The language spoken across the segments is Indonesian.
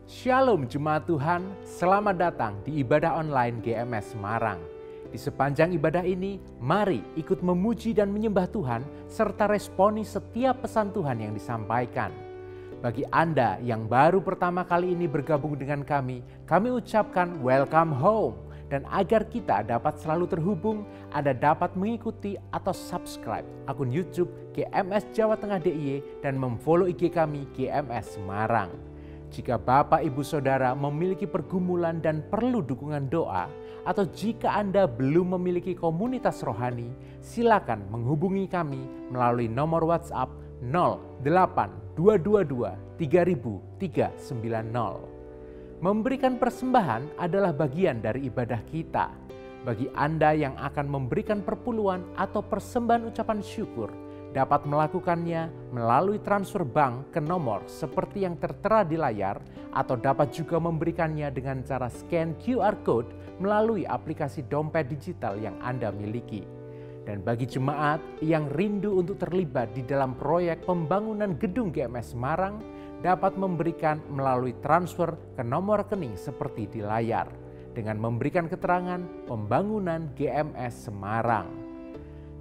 Shalom Jemaat Tuhan, selamat datang di ibadah online GMS Semarang. Di sepanjang ibadah ini, mari ikut memuji dan menyembah Tuhan serta responi setiap pesan Tuhan yang disampaikan. Bagi Anda yang baru pertama kali ini bergabung dengan kami ucapkan welcome home. Dan agar kita dapat selalu terhubung, Anda dapat mengikuti atau subscribe akun YouTube GMS Jawa Tengah DIY dan memfollow IG kami GMS Semarang. Jika Bapak Ibu Saudara memiliki pergumulan dan perlu dukungan doa, atau jika Anda belum memiliki komunitas rohani, silakan menghubungi kami melalui nomor WhatsApp 08222 30390. Memberikan persembahan adalah bagian dari ibadah kita. Bagi Anda yang akan memberikan perpuluhan atau persembahan ucapan syukur, dapat melakukannya melalui transfer bank ke nomor seperti yang tertera di layar, atau dapat juga memberikannya dengan cara scan QR Code melalui aplikasi dompet digital yang Anda miliki. Dan bagi jemaat yang rindu untuk terlibat di dalam proyek pembangunan gedung GMS Semarang, dapat memberikan melalui transfer ke nomor rekening seperti di layar dengan memberikan keterangan pembangunan GMS Semarang.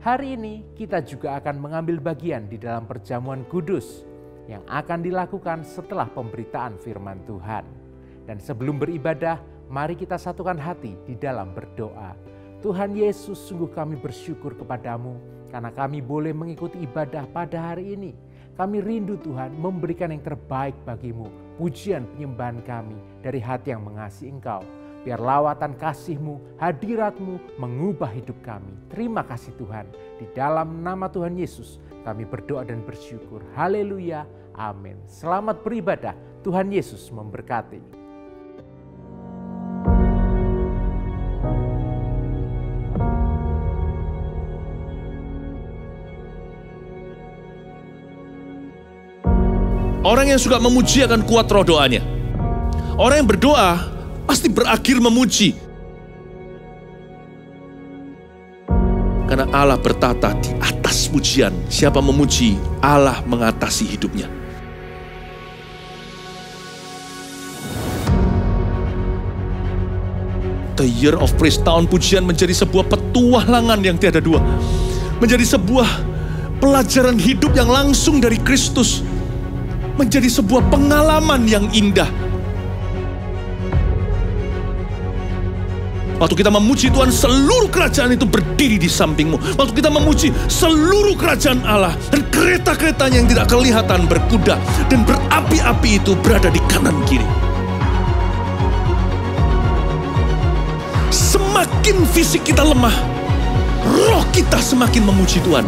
Hari ini kita juga akan mengambil bagian di dalam perjamuan kudus yang akan dilakukan setelah pemberitaan firman Tuhan. Dan sebelum beribadah, mari kita satukan hati di dalam berdoa. Tuhan Yesus, sungguh kami bersyukur kepadamu karena kami boleh mengikuti ibadah pada hari ini. Kami rindu Tuhan memberikan yang terbaik bagimu. Pujian penyembahan kami dari hati yang mengasihi Engkau. Biar lawatan kasih-Mu, hadirat-Mu mengubah hidup kami. Terima kasih Tuhan. Di dalam nama Tuhan Yesus kami berdoa dan bersyukur. Haleluya. Amin. Selamat beribadah. Tuhan Yesus memberkati. Orang yang suka memuji akan kuat roh doanya. Orang yang berdoa pasti berakhir memuji. Karena Allah bertata di atas pujian. Siapa memuji, Allah mengatasi hidupnya. The Year of Praise, tahun pujian, menjadi sebuah petualangan yang tiada dua. Menjadi sebuah pelajaran hidup yang langsung dari Kristus. Menjadi sebuah pengalaman yang indah. Waktu kita memuji Tuhan, seluruh kerajaan itu berdiri di sampingmu. Waktu kita memuji, seluruh kerajaan Allah dan kereta-keretanya yang tidak kelihatan berkuda dan berapi-api itu berada di kanan kiri. Semakin fisik kita lemah, roh kita semakin memuji Tuhan.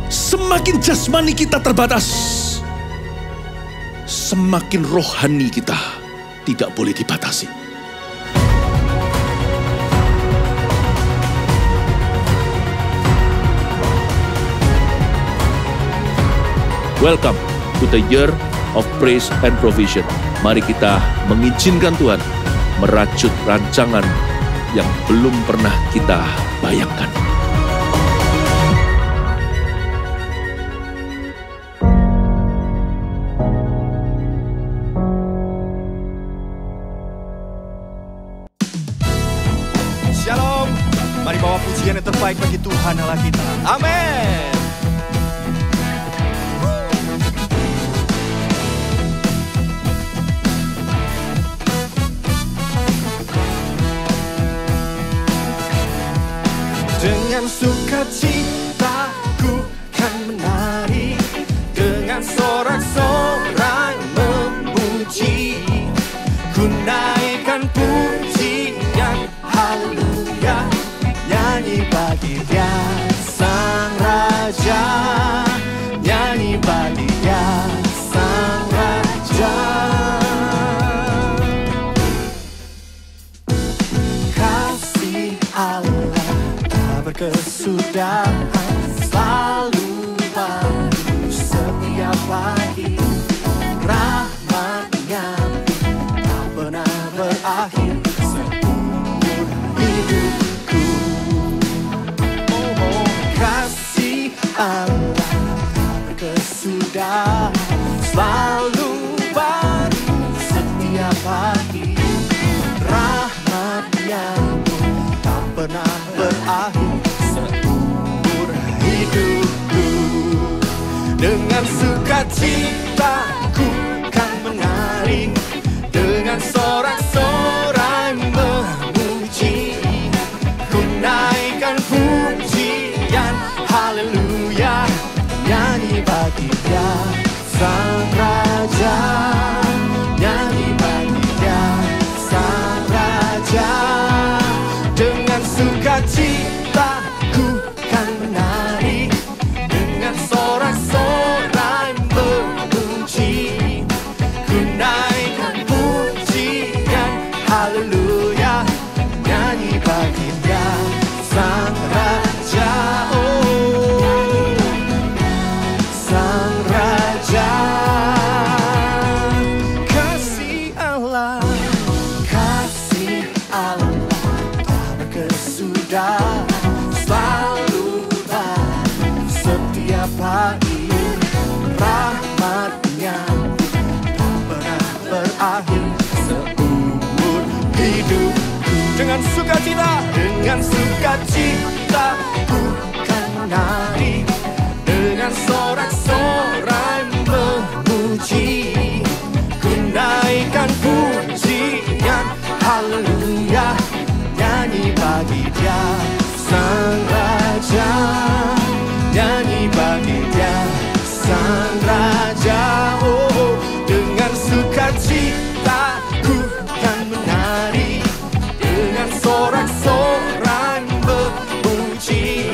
Semakin jasmani kita terbatas, semakin rohani kita tidak boleh dibatasi. Welcome to the Year of Praise and Provision. Mari kita mengizinkan Tuhan merajut rancangan yang belum pernah kita bayangkan. Shalom, mari bawa pujian yang terbaik bagi Tuhan Allah kita. Amin. Dengan sukacita ku kan menari, dengan sorak-sorai memuji, ku naikkan pujian haleluya, nyanyi bagi Dia Sang Raja, nyanyi bagi Dia Sang Raja. Kasih Allah berkesudahan, selalu baru setiap pagi. Rahmat-Nya tak pernah berakhir seumur hidupku. Kasih Allah tak berkesudahan, selalu baru setiap sukacitaku kan menari dengan sorak-sorai memuji. Ku naikkan pujian haleluya, nyanyi bagi Dia Sang Raja, nyanyi bagi Dia Sang Raja. Dengan sukacitaku kan menari dengan sorak-sorai memuji. Ku naikkan pujian haleluya, nyanyi bagi Dia Sang Raja. Oh, Sang Raja. Kasih Allah, kasih Allah tak berkesudahan, selalu setiap hari. Rahmat-Nya tak pernah berakhir seumur hidupku. Dengan sukacita ku kan menari dengan sorak-sorai memuji. Ku naikkan pujian haleluya, nyanyi bagi Dia Sang Raja, nyanyi bagi Dia Sang Raja. Oh, dengan sukacita ku kan menari dengan sorak-sorai memuji.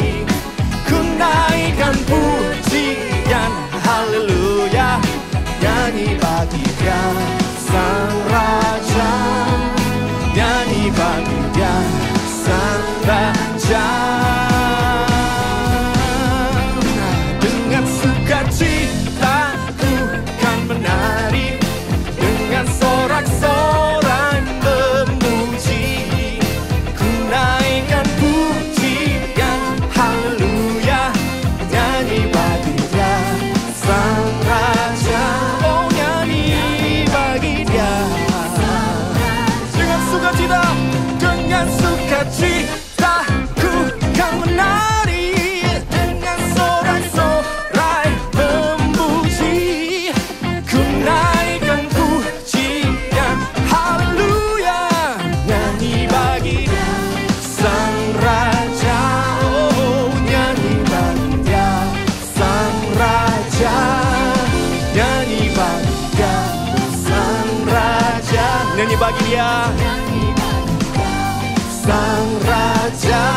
Ku naikkan pujian haleluya, nyanyi bagi Dia Sang Raja, nyanyi bagi Dia Sang Raja. Dengan sukacita ku kan menari dengan sorak-sorai memuji. Ku naikkan pujian haleluya, nyanyi bagi Dia Sang Raja. Oh, nyanyi bagi Dia dengan sukacita, dengan sukacita ku kan menari dengan sorak-sorai memuji. Ku naikkan pujian haleluya, nyanyi bagi Dia Sang Raja. Oh, nyanyi bagi Dia Sang Raja, nyanyi bagi Dia Sang Raja, nyanyi bagi Dia Sang Raja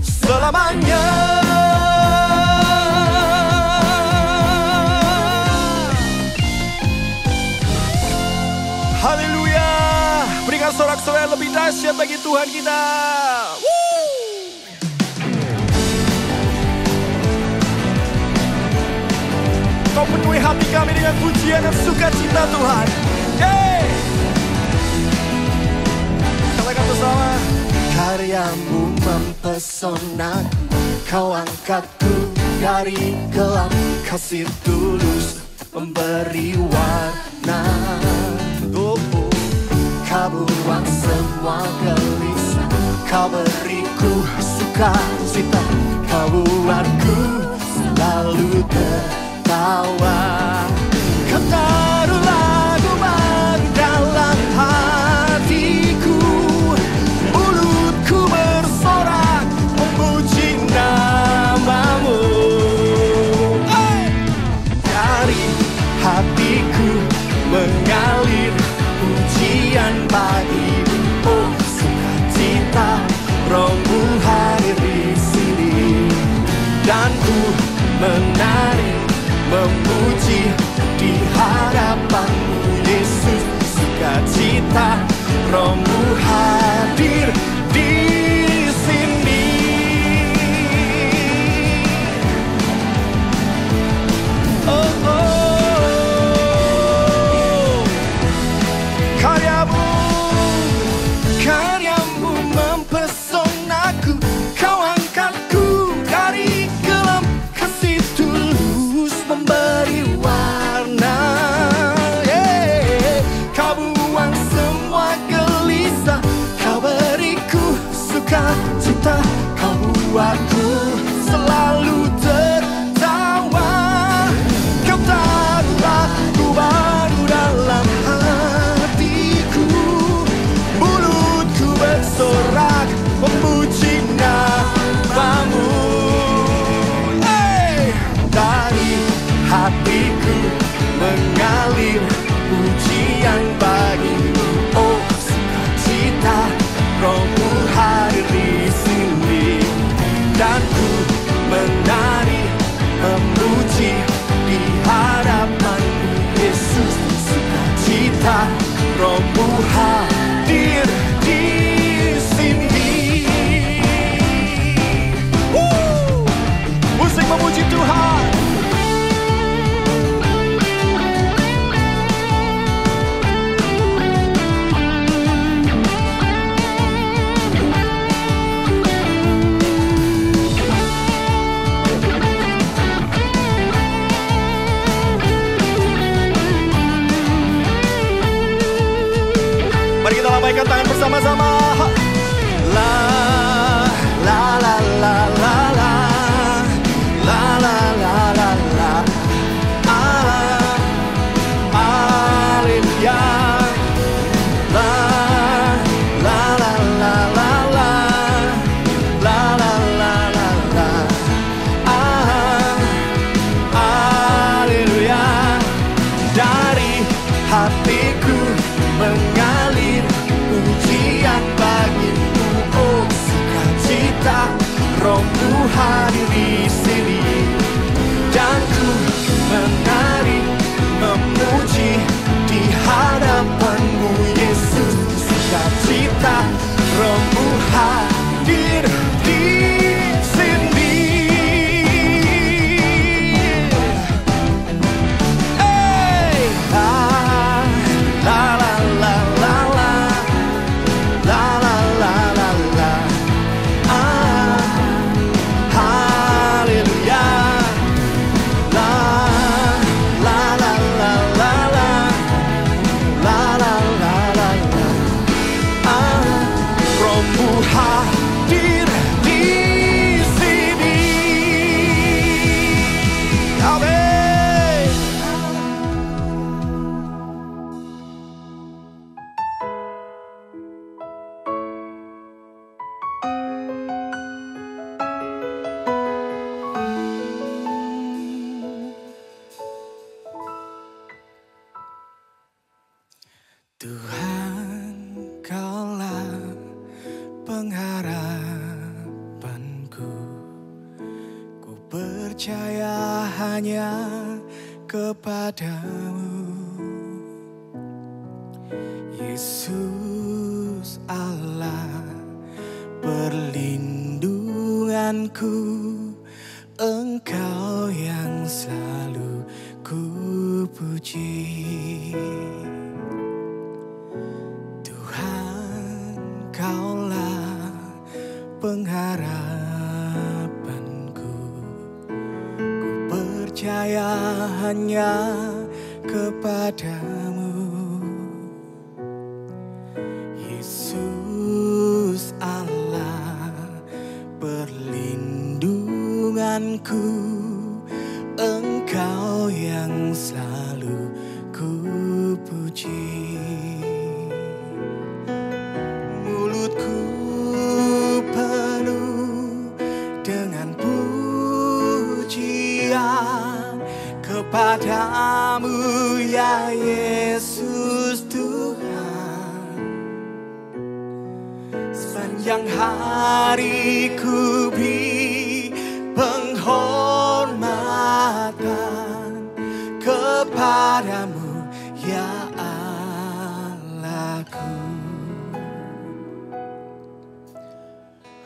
selamanya. Haleluya. Berikan sorak-sorai lebih dahsyat bagi Tuhan kita. Woo! Kau penuhi hati kami dengan pujian dan sukacita Tuhan. Yeay! Katakan bersama. Karyamu mempesona, Kau angkatku dari gelap, kasih tulus memberi warna. Oh, Kau buang semua gelisah, Kau beriku sukacita, Kau buatku selalu tertawa. Kau taruh lagu baru dalam hatiku, mulutku bersorak memuji namamu. Dari hatiku mengalir pujian bagimu. Oh, sukacita Rohmu hadir di sini, dan ku menari memuji di hadapanmu Yesus. Sukacita Rohmu hadir di sini. Oh, oh. Karyamu mempesonaku, Kau angkatku dari gelap, kasih tulus memberi warna. Kau buang semua gelisah, Kau beri mengalir pujian bagimu. Oh, sukacita Rohmu hadir di sini, dan ku menari memuji di hadapan-Mu Yesus. Sukacita Rohmu hadir di sini. Musik memuji Tuhan. Mari kita lambaikan tangan bersama-sama. La la la la la la la la la la la. Haleluya. La la la la la la la la la la la. Haleluya. Dari hatiku mengalir pujian bagimu. Oh, sukacita Rohmu hadir di sini, dan ku menari memuji di hadapan-Mu Yesus. Sukacita Rohmu hadir di sini. Hey, la la la la la la la la la la. Haleluya. La la la la la la la la la la la. Rohmu hadir di sini. Amin. Tuhan, Kaulah pengharapanku. Ku percaya hanya kepadamu, Yesus Allah perlindunganku. Engkau yang selalu ku puji. Tuhan, Kaulah pengharapanku. Ku percaya hanya kepadamu, Yesus Allah perlindunganku. Engkau yang selalu ku puji. Mulutku penuh dengan pujian kepadamu ya Yesus Tuhan. Sepanjang hari ku beri penghormatan kepadamu ya Allahku.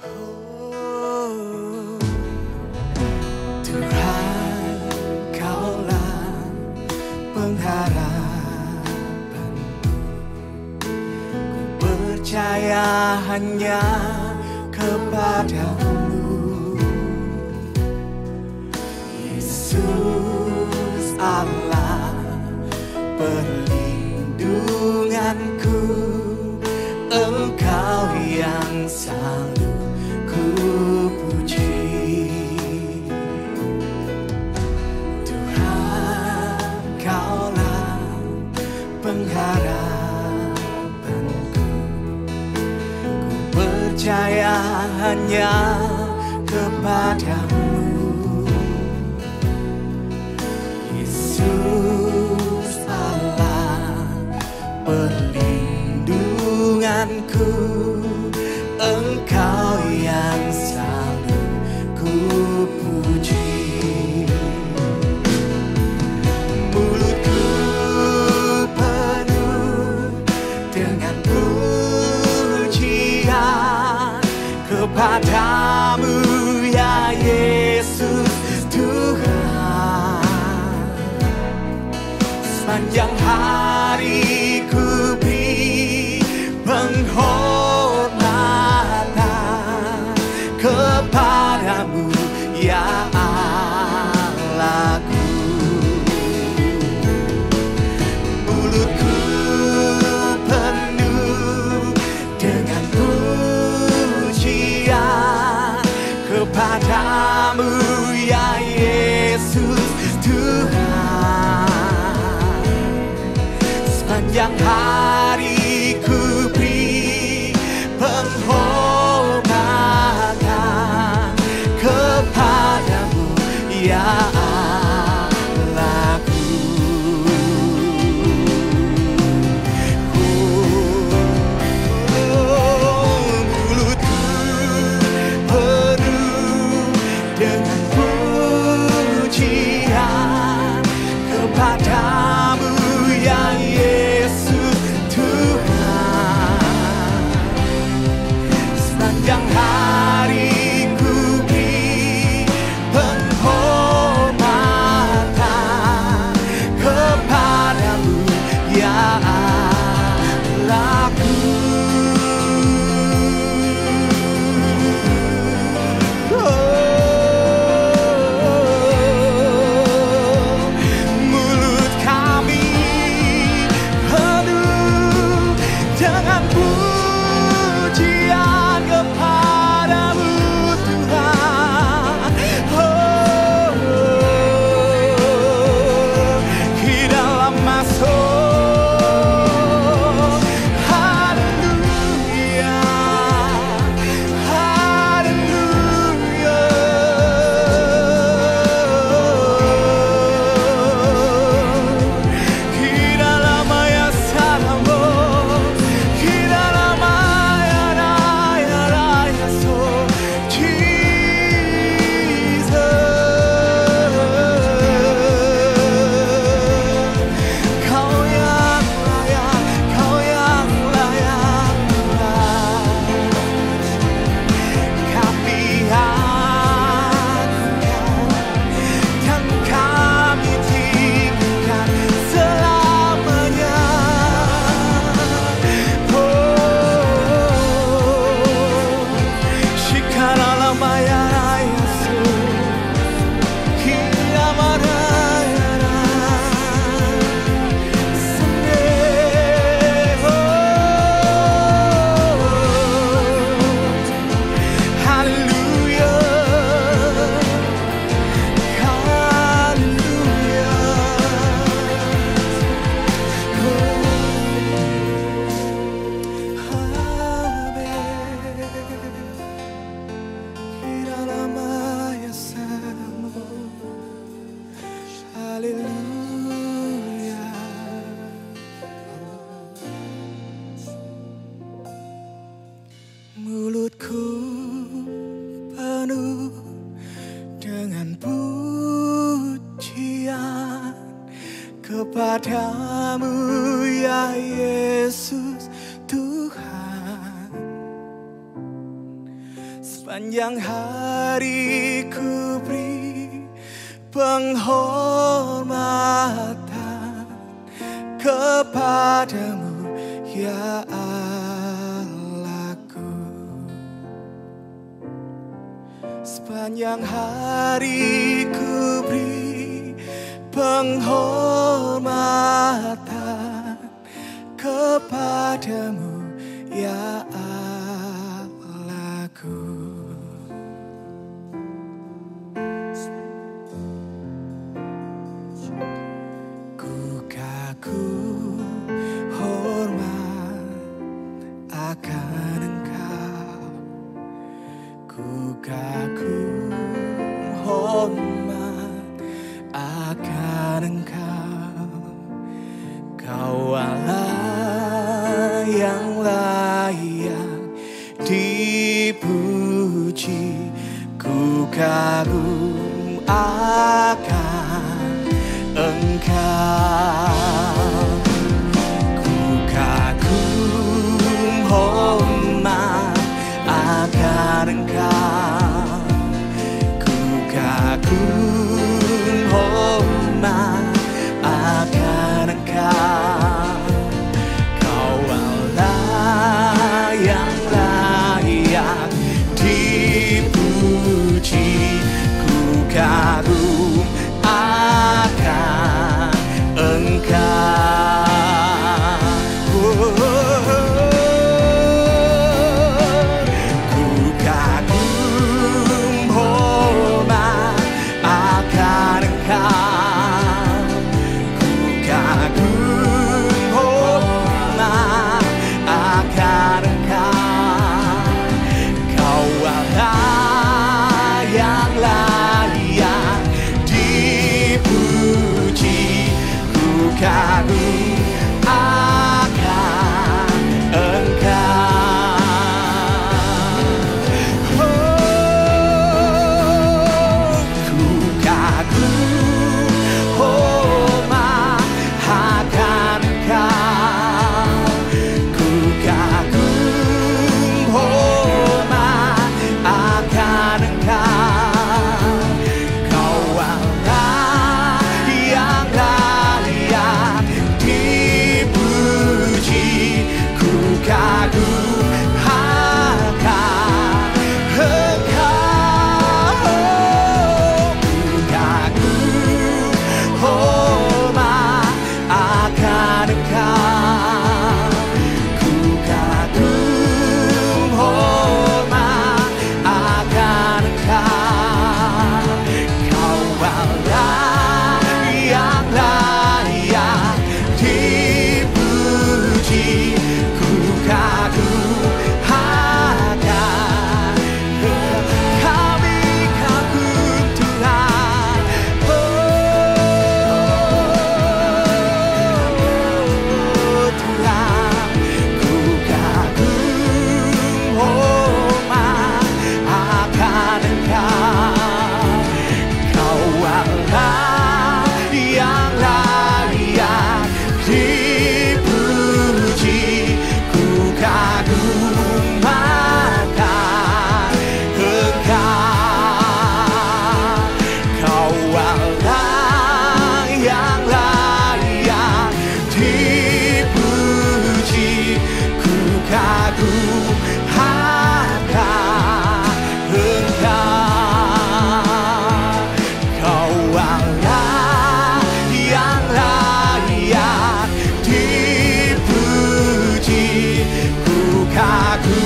Oh, Tuhan, Kaulah pengharapanku. Ku percaya hanya kepadamu, Yesus Allah perlindunganku. Engkau yang selalu ku puji. Tuhan, Kaulah pengharapanku. Ku percaya hanya kepadamu, Yesus mulutku, Engkau yang selalu ku puji. Mulutku penuh dengan pujian kepadamu ya Yesus Tuhan. Sepanjang hari ku beri penghormatan kepadamu ya Allahku. Mulutku penuh dengan pujian kepadamu ya Yesus Tuhan. Sepanjang hari ku beri penghormatan kepadamu ya Allahku. Mulutku penuh dengan pujian kepadamu ya Yesus Tuhan. Sepanjang hari ku beri penghormatan kepadamu ya Allahku. Mulut kami penuh dengan pujian kepadamu Tuhan. Di dalam masuk haleluya, haleluya. Di dalam maya salamu, di dalam maya raya raya so Jesus. Kau yang layak, kau yang layak kami angkat dan kami tinggikan selamanya. Shikara maya raya su, kirama raya raya someday. Hallelujah, hallelujah. Mulutku penuh dengan pujian kepadamu ya Yesus Tuhan. Sepanjang hari ku beri penghormatan kepadamu ya Allahku. Sepanjang hari ku beri penghormatan kepadamu ya Allahku. Ku kagum hormat akan Engkau, ku kagum hormat akan Engkau. Kau Allah yang layak dipuji, ku kagum akan Engkau. Ku kagum hormat akan Engkau. Ku kagum hormat akan Engkau. Kau Allah yang layak dipuji, ku kagum akan Engkau. Ku kagum hormat akan Engkau. Ku kagum hormat akan Engkau. Kau Allah yang layak dipuji, ku kagum akan Engkau. Ku kagum hormat akan Engkau. Ku kagum hormat akan Engkau. Kau Allah yang layak dipuji, ku kagum akan Engkau. Ku kagum hormat akan Engkau. Ku kagum hormat akan Engkau. Kau Allah yang layak dipuji, ku kagum akan Engkau. Kami kagum Tuhan. Tuhan, ku kagum hormat akan Engkau. Kau Allah yang layak dipuji, ku kagum akan Engkau. Kau Allah yang layak dipuji, ku kagum akan Engkau. Kau Allah yang layak dipuji, ku kagum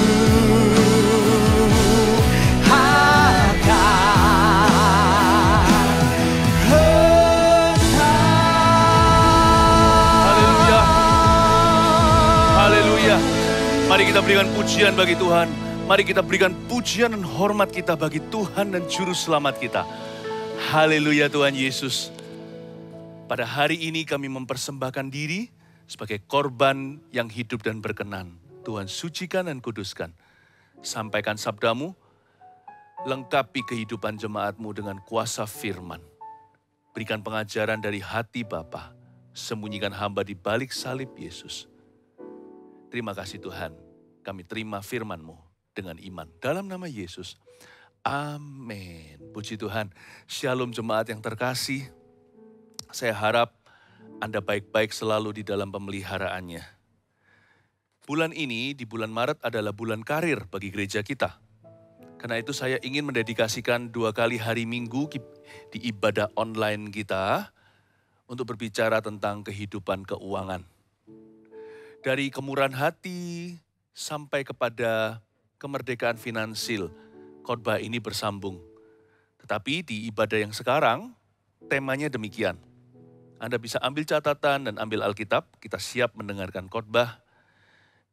akan Haleluya. Haleluya. Mari kita berikan pujian bagi Tuhan. Mari kita berikan pujian dan hormat kita bagi Tuhan dan Juru Selamat kita. Haleluya Tuhan Yesus. Pada hari ini kami mempersembahkan diri sebagai korban yang hidup dan berkenan. Tuhan sucikan dan kuduskan. Sampaikan sabdamu, lengkapi kehidupan jemaatmu dengan kuasa firman. Berikan pengajaran dari hati Bapa. Sembunyikan hamba di balik salib Yesus. Terima kasih Tuhan, kami terima firman-Mu dengan iman. Dalam nama Yesus, amin. Puji Tuhan, shalom jemaat yang terkasih. Saya harap Anda baik-baik selalu di dalam pemeliharaannya. Bulan ini, di bulan Maret adalah bulan karir bagi gereja kita. Karena itu saya ingin mendedikasikan 2 kali hari Minggu di ibadah online kita untuk berbicara tentang kehidupan keuangan. Dari kemurahan hati sampai kepada kemerdekaan finansil, khotbah ini bersambung. Tetapi di ibadah yang sekarang, temanya demikian. Anda bisa ambil catatan dan ambil Alkitab, kita siap mendengarkan khotbah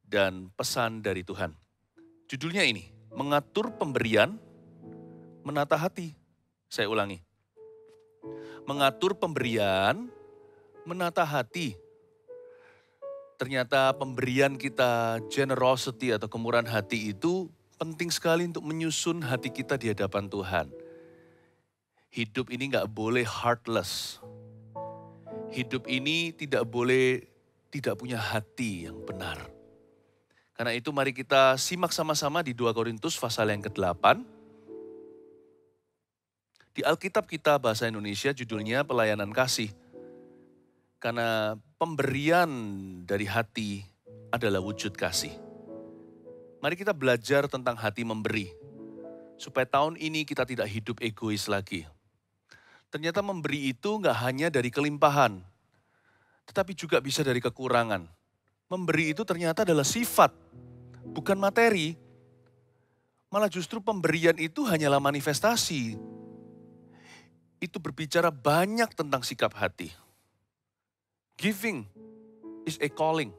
dan pesan dari Tuhan. Judulnya ini, mengatur pemberian, menata hati. Saya ulangi. Mengatur pemberian, menata hati. Ternyata pemberian kita, generosity atau kemurahan hati itu penting sekali untuk menyusun hati kita di hadapan Tuhan. Hidup ini gak boleh heartless. Hidup ini tidak boleh tidak punya hati yang benar. Karena itu mari kita simak sama-sama di 2 Korintus pasal yang ke-8. Di Alkitab kita bahasa Indonesia judulnya Pelayanan Kasih. Karena pemberian dari hati adalah wujud kasih. Mari kita belajar tentang hati memberi. Supaya tahun ini kita tidak hidup egois lagi. Ternyata memberi itu gak hanya dari kelimpahan. Tetapi juga bisa dari kekurangan. Memberi itu ternyata adalah sifat. Bukan materi. Malah justru pemberian itu hanyalah manifestasi. Itu berbicara banyak tentang sikap hati. Giving is a calling.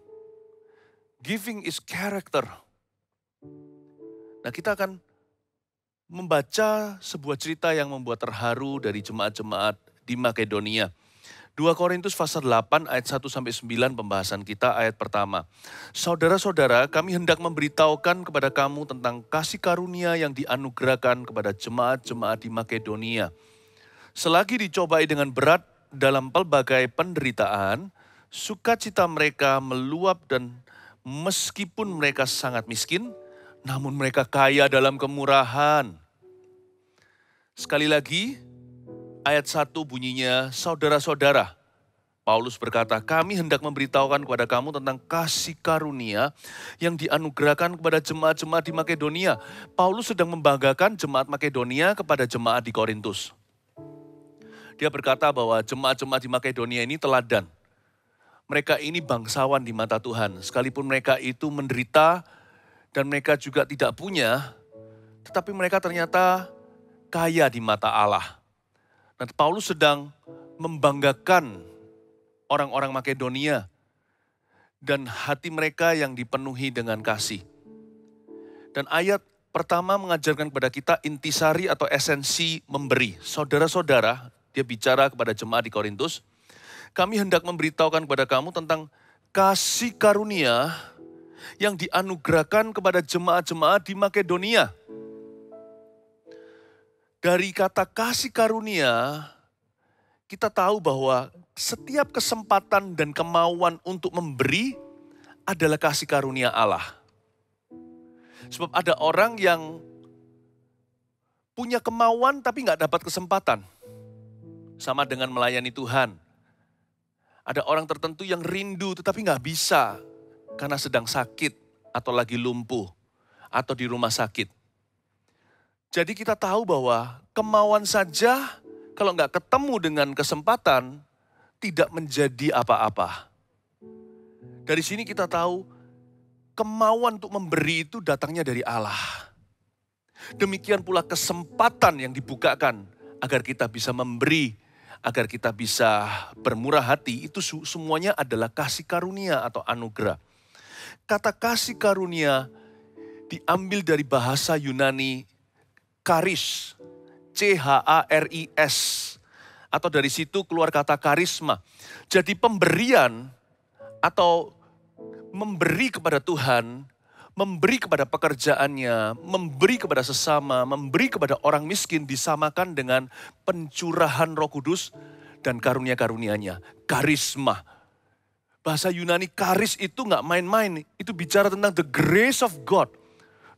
Giving is character. Nah, kita akan membaca sebuah cerita yang membuat terharu dari jemaat-jemaat di Makedonia. 2 Korintus pasal 8 ayat 1-9 pembahasan kita ayat pertama. Saudara-saudara, kami hendak memberitahukan kepada kamu tentang kasih karunia yang dianugerahkan kepada jemaat-jemaat di Makedonia. Selagi dicobai dengan berat dalam pelbagai penderitaan, sukacita mereka meluap dan meskipun mereka sangat miskin, namun mereka kaya dalam kemurahan. Sekali lagi, ayat 1 bunyinya, saudara-saudara. Paulus berkata, kami hendak memberitahukan kepada kamu tentang kasih karunia yang dianugerahkan kepada jemaat-jemaat di Makedonia. Paulus sedang membanggakan jemaat Makedonia kepada jemaat di Korintus. Dia berkata bahwa jemaat-jemaat di Makedonia ini teladan. Mereka ini bangsawan di mata Tuhan. Sekalipun mereka itu menderita dan mereka juga tidak punya, tetapi mereka ternyata kaya di mata Allah. Nah, Paulus sedang membanggakan orang-orang Makedonia dan hati mereka yang dipenuhi dengan kasih. Dan ayat pertama mengajarkan kepada kita intisari atau esensi memberi. Saudara-saudara, dia bicara kepada jemaat di Korintus, kami hendak memberitahukan kepada kamu tentang kasih karunia yang dianugerahkan kepada jemaat-jemaat di Makedonia. Dari kata kasih karunia, kita tahu bahwa setiap kesempatan dan kemauan untuk memberi adalah kasih karunia Allah. Sebab ada orang yang punya kemauan tapi nggak dapat kesempatan. Sama dengan melayani Tuhan. Ada orang tertentu yang rindu tetapi nggak bisa karena sedang sakit atau lagi lumpuh atau di rumah sakit. Jadi kita tahu bahwa kemauan saja kalau nggak ketemu dengan kesempatan tidak menjadi apa-apa. Dari sini kita tahu kemauan untuk memberi itu datangnya dari Allah. Demikian pula kesempatan yang dibukakan agar kita bisa memberi, agar kita bisa bermurah hati, itu semuanya adalah kasih karunia atau anugerah. Kata kasih karunia diambil dari bahasa Yunani charis, C-H-A-R-I-S. Atau dari situ keluar kata karisma. Jadi pemberian atau memberi kepada Tuhan, memberi kepada pekerjaannya, memberi kepada sesama, memberi kepada orang miskin disamakan dengan pencurahan Roh Kudus dan karunia-karunianya. Karisma. Bahasa Yunani karis itu nggak main-main. Itu bicara tentang the grace of God.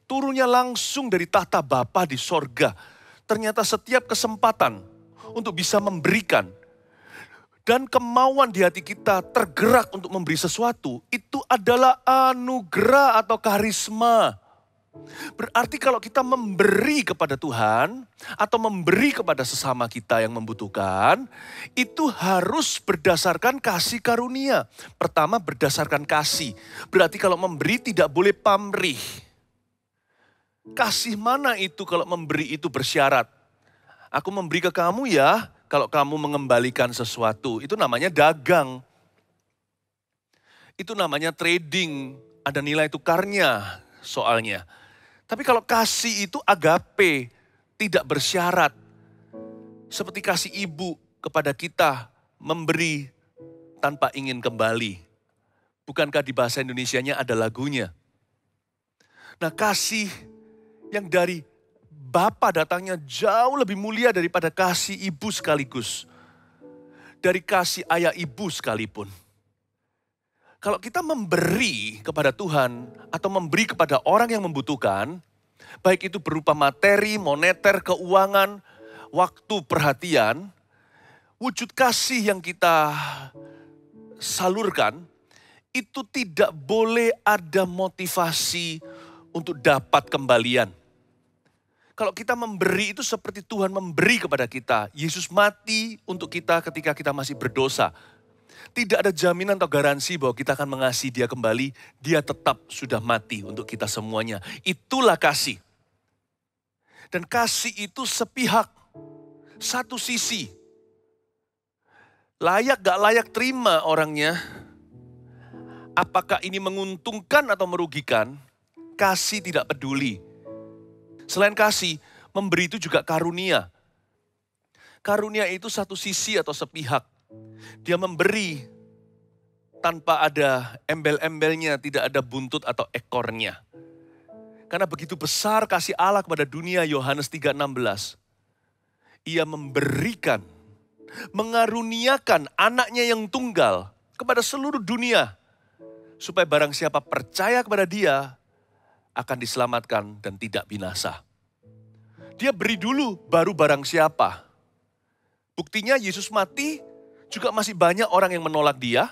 Turunnya langsung dari tahta Bapa di sorga. Ternyata setiap kesempatan untuk bisa memberikan dan kemauan di hati kita tergerak untuk memberi sesuatu, itu adalah anugerah atau karisma. Berarti kalau kita memberi kepada Tuhan atau memberi kepada sesama kita yang membutuhkan, itu harus berdasarkan kasih karunia. Pertama berdasarkan kasih. Berarti kalau memberi tidak boleh pamrih. Kasih mana itu kalau memberi itu bersyarat? Aku memberi ke kamu ya, kalau kamu mengembalikan sesuatu, itu namanya dagang. Itu namanya trading, ada nilai tukarnya soalnya. Tapi kalau kasih itu agape, tidak bersyarat. Seperti kasih ibu kepada kita, memberi tanpa ingin kembali. Bukankah di bahasa Indonesianya ada lagunya? Nah, kasih yang dari Bapa datangnya jauh lebih mulia daripada kasih ibu sekaligus. Dari kasih ayah ibu sekalipun. Kalau kita memberi kepada Tuhan atau memberi kepada orang yang membutuhkan, baik itu berupa materi, moneter, keuangan, waktu, perhatian, wujud kasih yang kita salurkan, itu tidak boleh ada motivasi untuk dapat kembalian. Kalau kita memberi itu seperti Tuhan memberi kepada kita. Yesus mati untuk kita ketika kita masih berdosa. Tidak ada jaminan atau garansi bahwa kita akan mengasihi dia kembali. Dia tetap sudah mati untuk kita semuanya. Itulah kasih. Dan kasih itu sepihak. Satu sisi. Layak gak layak terima orangnya. Apakah ini menguntungkan atau merugikan? Kasih tidak peduli. Selain kasih, memberi itu juga karunia. Karunia itu satu sisi atau sepihak. Dia memberi tanpa ada embel-embelnya, tidak ada buntut atau ekornya. Karena begitu besar kasih Allah kepada dunia, Yohanes 3:16. Ia memberikan, mengaruniakan anaknya yang tunggal kepada seluruh dunia. Supaya barang siapa percaya kepada dia, akan diselamatkan dan tidak binasa. Dia beri dulu, baru barang siapa. Buktinya Yesus mati, juga masih banyak orang yang menolak dia.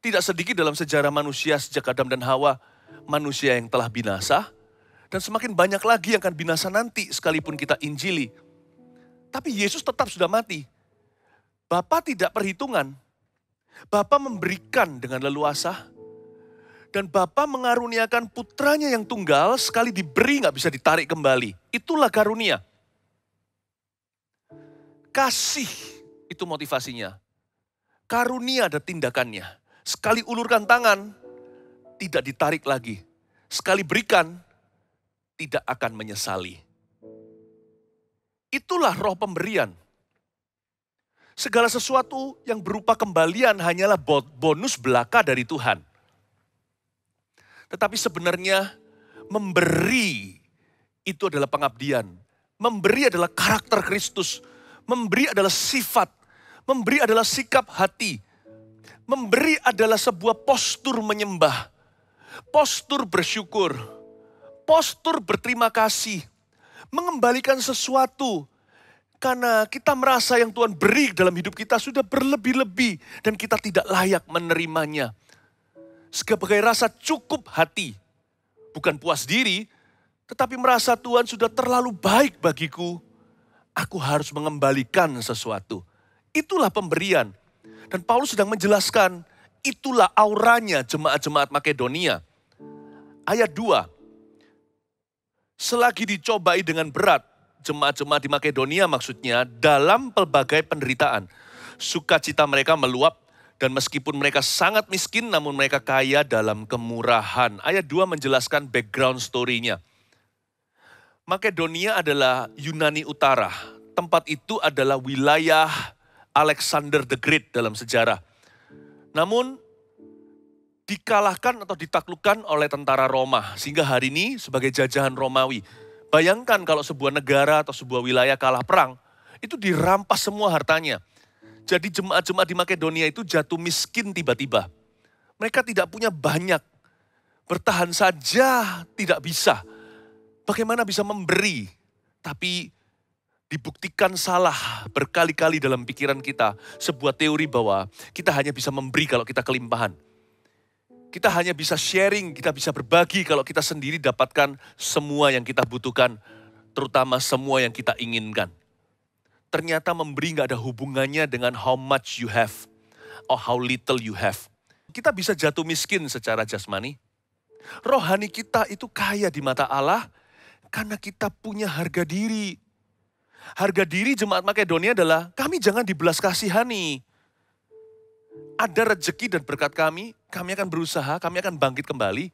Tidak sedikit dalam sejarah manusia sejak Adam dan Hawa, manusia yang telah binasa. Dan semakin banyak lagi yang akan binasa nanti sekalipun kita injili. Tapi Yesus tetap sudah mati. Bapa tidak perhitungan. Bapa memberikan dengan leluasa. Dan Bapa mengaruniakan putranya yang tunggal, sekali diberi gak bisa ditarik kembali. Itulah karunia. Kasih itu motivasinya. Karunia ada tindakannya. Sekali ulurkan tangan, tidak ditarik lagi. Sekali berikan, tidak akan menyesali. Itulah roh pemberian. Segala sesuatu yang berupa kembalian hanyalah bonus belaka dari Tuhan. Tetapi sebenarnya memberi itu adalah pengabdian. Memberi adalah karakter Kristus. Memberi adalah sifat. Memberi adalah sikap hati. Memberi adalah sebuah postur menyembah. Postur bersyukur. Postur berterima kasih. Mengembalikan sesuatu. Karena kita merasa yang Tuhan beri dalam hidup kita sudah berlebih-lebih. Dan kita tidak layak menerimanya. Sebagai rasa cukup hati. Bukan puas diri. Tetapi merasa Tuhan sudah terlalu baik bagiku. Aku harus mengembalikan sesuatu. Itulah pemberian. Dan Paulus sedang menjelaskan, itulah auranya jemaat-jemaat Makedonia. Ayat 2. Selagi dicobai dengan berat, jemaat-jemaat di Makedonia maksudnya, dalam pelbagai penderitaan. Sukacita mereka meluap, dan meskipun mereka sangat miskin, namun mereka kaya dalam kemurahan. Ayat 2 menjelaskan background story-nya. Makedonia adalah Yunani Utara. Tempat itu adalah wilayah Alexander the Great dalam sejarah. Namun dikalahkan atau ditaklukkan oleh tentara Roma. Sehingga hari ini sebagai jajahan Romawi. Bayangkan kalau sebuah negara atau sebuah wilayah kalah perang, itu dirampas semua hartanya. Jadi jemaat-jemaat di Makedonia itu jatuh miskin tiba-tiba. Mereka tidak punya banyak. Bertahan saja tidak bisa. Bagaimana bisa memberi? Tapi dibuktikan salah berkali-kali dalam pikiran kita. Sebuah teori bahwa kita hanya bisa memberi kalau kita kelimpahan. Kita hanya bisa sharing, kita bisa berbagi kalau kita sendiri dapatkan semua yang kita butuhkan. Terutama semua yang kita inginkan. Ternyata memberi gak ada hubungannya dengan how much you have. Or how little you have. Kita bisa jatuh miskin secara jasmani. Rohani kita itu kaya di mata Allah. Karena kita punya harga diri. Harga diri jemaat Makedonia adalah kami jangan dibelas kasihani. Ada rezeki dan berkat kami akan berusaha, kami akan bangkit kembali.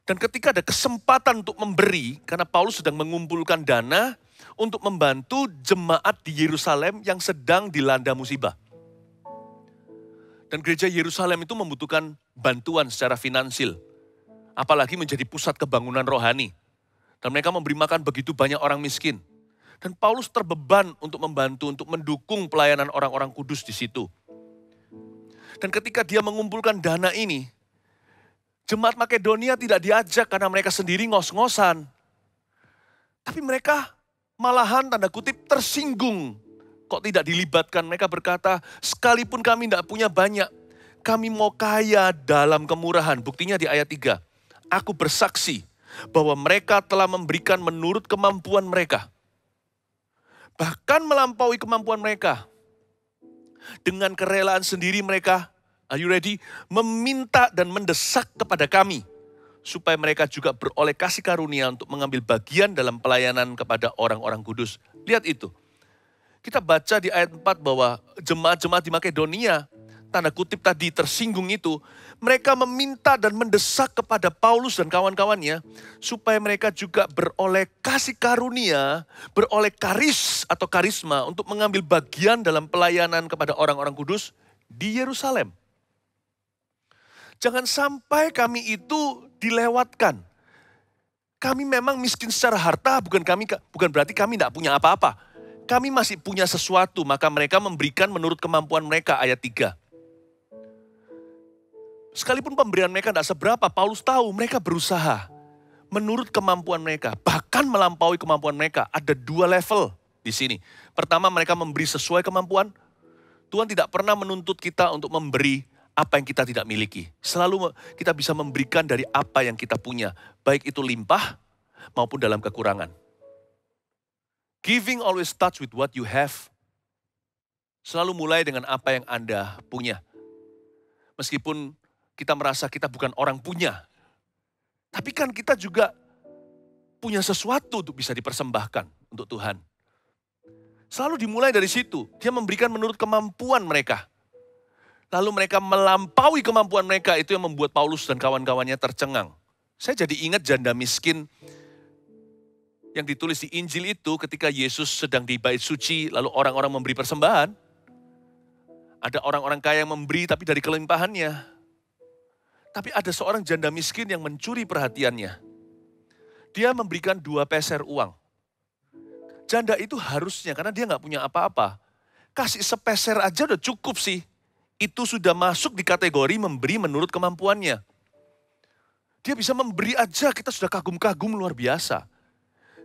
Dan ketika ada kesempatan untuk memberi, karena Paulus sedang mengumpulkan dana untuk membantu jemaat di Yerusalem yang sedang dilanda musibah. Dan gereja Yerusalem itu membutuhkan bantuan secara finansil. Apalagi menjadi pusat kebangunan rohani. Dan mereka memberi makan begitu banyak orang miskin. Dan Paulus terbeban untuk membantu, untuk mendukung pelayanan orang-orang kudus di situ. Dan ketika dia mengumpulkan dana ini, jemaat Makedonia tidak diajak karena mereka sendiri ngos-ngosan. Tapi mereka malahan tanda kutip tersinggung. Kok tidak dilibatkan? Mereka berkata, sekalipun kami tidak punya banyak, kami mau kaya dalam kemurahan. Buktinya di ayat 3. Aku bersaksi bahwa mereka telah memberikan menurut kemampuan mereka. Bahkan melampaui kemampuan mereka. Dengan kerelaan sendiri mereka, are you ready? Meminta dan mendesak kepada kami. Supaya mereka juga beroleh kasih karunia untuk mengambil bagian dalam pelayanan kepada orang-orang kudus. Lihat itu. Kita baca di ayat 4 bahwa jemaat-jemaat di Makedonia, tanda kutip tadi tersinggung itu, mereka meminta dan mendesak kepada Paulus dan kawan-kawannya, supaya mereka juga beroleh kasih karunia, beroleh karis atau karisma untuk mengambil bagian dalam pelayanan kepada orang-orang kudus di Yerusalem. Jangan sampai kami itu dilewatkan. Kami memang miskin secara harta, bukan berarti kami tidak punya apa-apa. Kami masih punya sesuatu, maka mereka memberikan menurut kemampuan mereka, ayat 3. Sekalipun pemberian mereka tidak seberapa, Paulus tahu mereka berusaha menurut kemampuan mereka, bahkan melampaui kemampuan mereka. Ada 2 level di sini. Pertama, mereka memberi sesuai kemampuan. Tuhan tidak pernah menuntut kita untuk memberi apa yang kita tidak miliki. Selalu kita bisa memberikan dari apa yang kita punya, baik itu limpah maupun dalam kekurangan. Giving always starts with what you have. Selalu mulai dengan apa yang Anda punya. Meskipun kita merasa kita bukan orang punya, tapi kan kita juga punya sesuatu untuk bisa dipersembahkan untuk Tuhan. Selalu dimulai dari situ. Dia memberikan menurut kemampuan mereka. Lalu mereka melampaui kemampuan mereka, itu yang membuat Paulus dan kawan-kawannya tercengang. Saya jadi ingat janda miskin yang ditulis di Injil itu ketika Yesus sedang di bait suci, lalu orang-orang memberi persembahan. Ada orang-orang kaya yang memberi tapi dari kelimpahannya. Tapi ada seorang janda miskin yang mencuri perhatiannya. Dia memberikan 2 peser uang. Janda itu harusnya, karena dia nggak punya apa-apa, kasih sepeser aja udah cukup sih. Itu sudah masuk di kategori memberi menurut kemampuannya. Dia bisa memberi aja, kita sudah kagum-kagum luar biasa.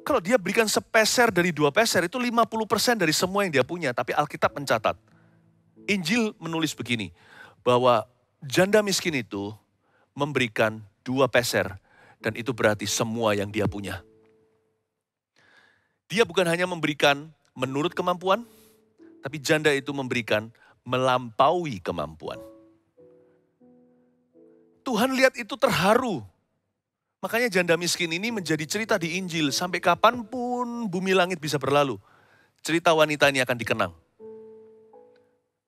Kalau dia berikan sepeser dari 2 peser, itu 50% dari semua yang dia punya. Tapi Alkitab mencatat, Injil menulis begini, bahwa janda miskin itu memberikan 2 peser, dan itu berarti semua yang dia punya. Dia bukan hanya memberikan menurut kemampuan, tapi janda itu memberikan melampaui kemampuan. Tuhan lihat itu terharu. Makanya janda miskin ini menjadi cerita di Injil. Sampai kapanpun bumi langit bisa berlalu, cerita wanita ini akan dikenang.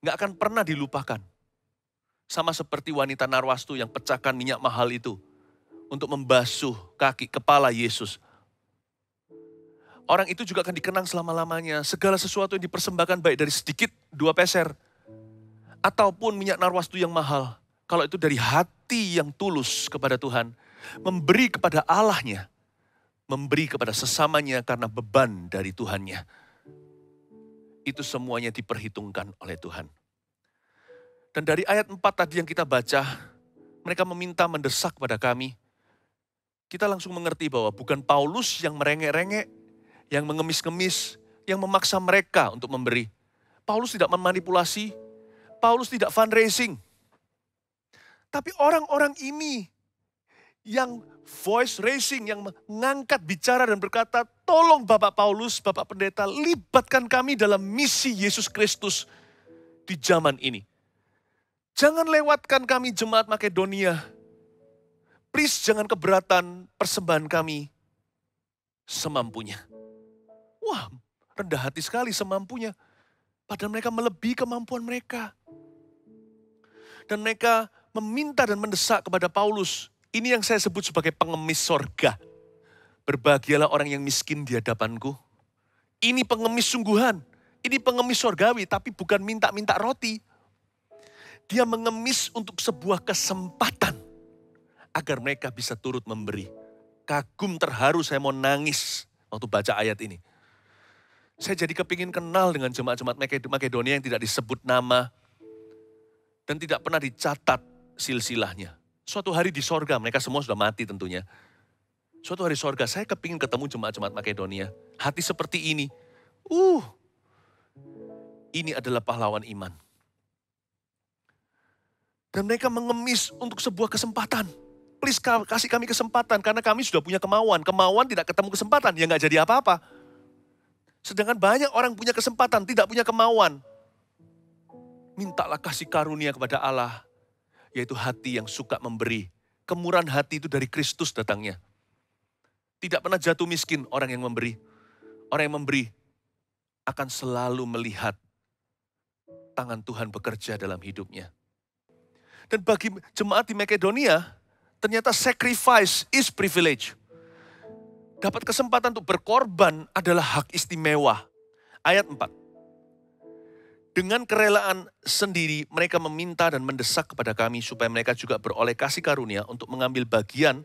Nggak akan pernah dilupakan. Sama seperti wanita Narwastu yang pecahkan minyak mahal itu untuk membasuh kaki kepala Yesus. Orang itu juga akan dikenang selama-lamanya. Segala sesuatu yang dipersembahkan baik dari sedikit 2 peser. Ataupun minyak Narwastu yang mahal. Kalau itu dari hati yang tulus kepada Tuhan. Memberi kepada Allahnya. Memberi kepada sesamanya karena beban dari Tuhannya. Itu semuanya diperhitungkan oleh Tuhan. Dan dari ayat 4 tadi yang kita baca, mereka meminta mendesak pada kami. Kita langsung mengerti bahwa bukan Paulus yang merengek-rengek, yang mengemis-ngemis, yang memaksa mereka untuk memberi. Paulus tidak memanipulasi, Paulus tidak fundraising. Tapi orang-orang ini yang voice raising, yang mengangkat bicara dan berkata, tolong Bapak Paulus, Bapak Pendeta, libatkan kami dalam misi Yesus Kristus di zaman ini. Jangan lewatkan kami jemaat Makedonia. Please jangan keberatan persembahan kami semampunya. Wah, rendah hati sekali semampunya. Padahal mereka melebihi kemampuan mereka. Dan mereka meminta dan mendesak kepada Paulus. Ini yang saya sebut sebagai pengemis sorga. Berbahagialah orang yang miskin di hadapanku. Ini pengemis sungguhan. Ini pengemis sorgawi, tapi bukan minta-minta roti. Dia mengemis untuk sebuah kesempatan agar mereka bisa turut memberi. kagum, terharu, saya mau nangis waktu baca ayat ini. Saya jadi kepingin kenal dengan jemaat-jemaat Makedonia yang tidak disebut nama dan tidak pernah dicatat silsilahnya. Suatu hari di sorga, mereka semua sudah mati tentunya. Suatu hari sorga, saya kepingin ketemu jemaat-jemaat Makedonia. Hati seperti ini. Ini adalah pahlawan iman. Dan mereka mengemis untuk sebuah kesempatan. Please kasih kami kesempatan, karena kami sudah punya kemauan. Kemauan tidak ketemu kesempatan, ya nggak jadi apa-apa. Sedangkan banyak orang punya kesempatan, tidak punya kemauan. Mintalah kasih karunia kepada Allah, yaitu hati yang suka memberi. Kemurahan hati itu dari Kristus datangnya. Tidak pernah jatuh miskin orang yang memberi. Orang yang memberi akan selalu melihat tangan Tuhan bekerja dalam hidupnya. Dan bagi jemaat di Makedonia, ternyata sacrifice is privilege. Dapat kesempatan untuk berkorban adalah hak istimewa. Ayat 4. Dengan kerelaan sendiri mereka meminta dan mendesak kepada kami supaya mereka juga beroleh kasih karunia untuk mengambil bagian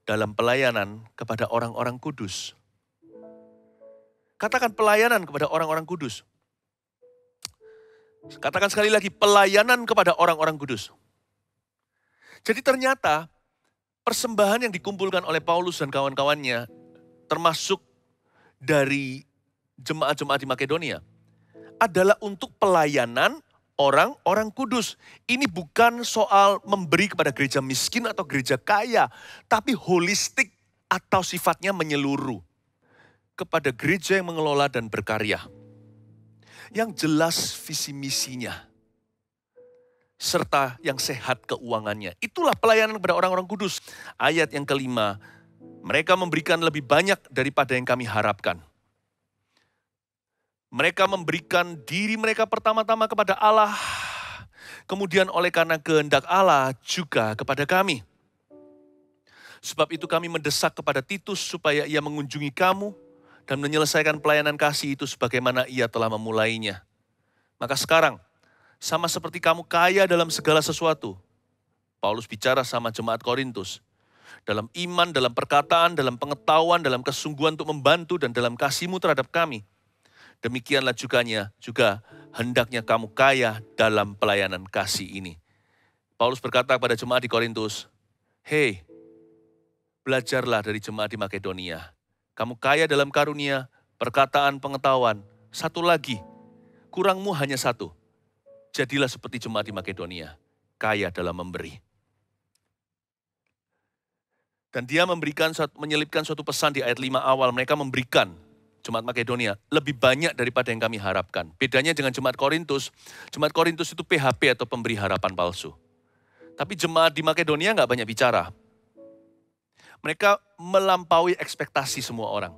dalam pelayanan kepada orang-orang kudus. Katakan pelayanan kepada orang-orang kudus. Katakan sekali lagi, pelayanan kepada orang-orang kudus. Jadi ternyata persembahan yang dikumpulkan oleh Paulus dan kawan-kawannya, termasuk dari jemaat-jemaat di Makedonia, adalah untuk pelayanan orang-orang kudus. Ini bukan soal memberi kepada gereja miskin atau gereja kaya, tapi holistik atau sifatnya menyeluruh kepada gereja yang mengelola dan berkarya. Yang jelas visi misinya, serta yang sehat keuangannya. Itulah pelayanan kepada orang-orang kudus. Ayat yang kelima, mereka memberikan lebih banyak daripada yang kami harapkan. Mereka memberikan diri mereka pertama-tama kepada Allah, kemudian oleh karena kehendak Allah juga kepada kami. Sebab itu kami mendesak kepada Titus supaya ia mengunjungi kamu dan menyelesaikan pelayanan kasih itu sebagaimana ia telah memulainya. Maka sekarang, sama seperti kamu kaya dalam segala sesuatu. Paulus bicara sama jemaat Korintus. Dalam iman, dalam perkataan, dalam pengetahuan, dalam kesungguhan untuk membantu, dan dalam kasihmu terhadap kami. Demikianlah juga hendaknya kamu kaya dalam pelayanan kasih ini. Paulus berkata kepada jemaat di Korintus, "Hei, belajarlah dari jemaat di Makedonia. Kamu kaya dalam karunia, perkataan, pengetahuan. Satu lagi, kurangmu hanya satu. Jadilah seperti jemaat di Makedonia, kaya dalam memberi." Dan dia menyelipkan suatu pesan di ayat 5 awal. Mereka memberikan, jemaat Makedonia, lebih banyak daripada yang kami harapkan. Bedanya dengan jemaat Korintus itu PHP atau pemberi harapan palsu. Tapi jemaat di Makedonia nggak banyak bicara. Mereka melampaui ekspektasi semua orang.